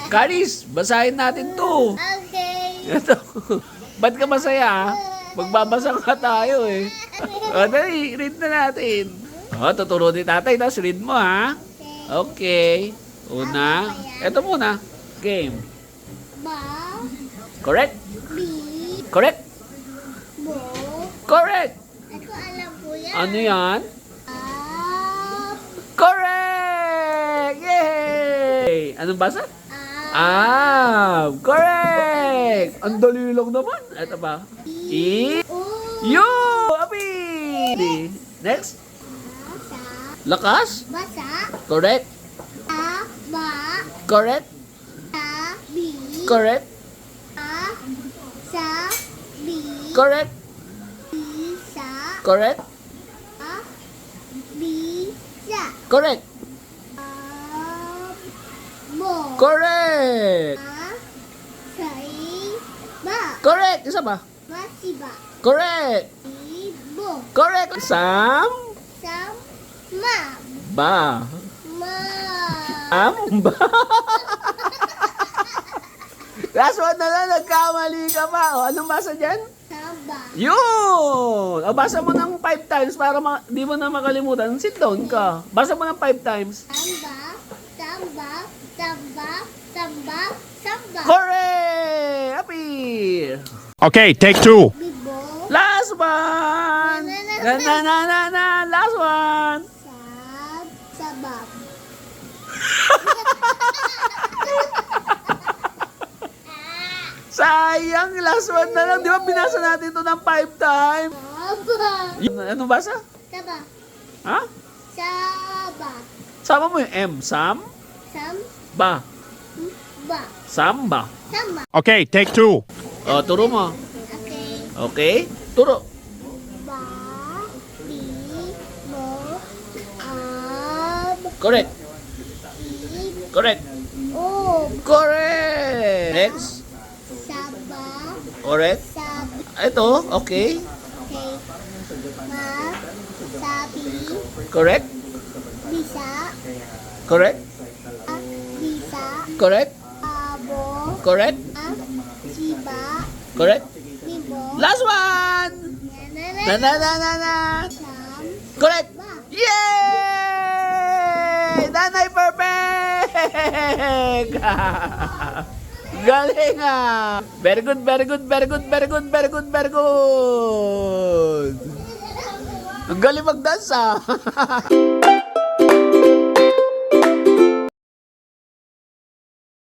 Karis, basahin natin to. Okay. Ito. Ba't ka masaya? Magbabasa nga tayo eh. O, dali, read na natin. O, tuturo ni tatay, tapos read mo ha. Okay. Una. Ito muna. Game. Ba. Correct? Bi. Correct? Bo. Correct! Ako alam po yan. Ano yan? Ah. Correct! Yay! Anong basa? Ah. Correct! Ang dali lang naman. Ito ba? I. Oh. Yo! Abi! Next. Basa. Lakas? Basa. Correct? A. Ba. Correct? A. Bi. Correct? A. Sa. Bi. Correct? Bi. Sa. Correct? A. Bi. Sa. Correct? Bo. Correct! A. Say. Ba. Correct! Isa ba? Masiba. Correct! Ibo. Correct! Sam? Sam. Ma. Ba? Ma. Ba? Last one na lang, nagkamali ka pa. O, anong basa dyan? Saba. Yun! O, basa mo ng 5 times para di mo na makalimutan. Sit down ka. Basa mo ng 5 times. Samba. Samba. Samba. Samba. Samba. Correct! Happy! Okay, take two. Bibo. Last one! Na. Last one! Sab. Sabab. Sayang! Last one na lang. Di ba binasa natin to ng 5 times? Saba. Anong basa? Saba. Ha? Saba. Sama mo yung M. Sam? Sam. Ba? Ba. Samba. Samba. Okay, take two. O, turo mo. Okay. Okay? Turo. Ba. Bi. Bo. Ab. Correct. I. Correct. O. Correct. Next. Saba. Correct. Sab. Ito. Okay. Okay. Ma. Sabi. Correct. Bisa. Correct. Bisa. Correct. Abo. Correct. Siba. Correct. Bibo. Last one. Na. Sam. Correct. Ba. Yay! Nanay perfect! Galing ah! Very good, very good, very good, very good, very good, very good! Ang galing mag-dance ah!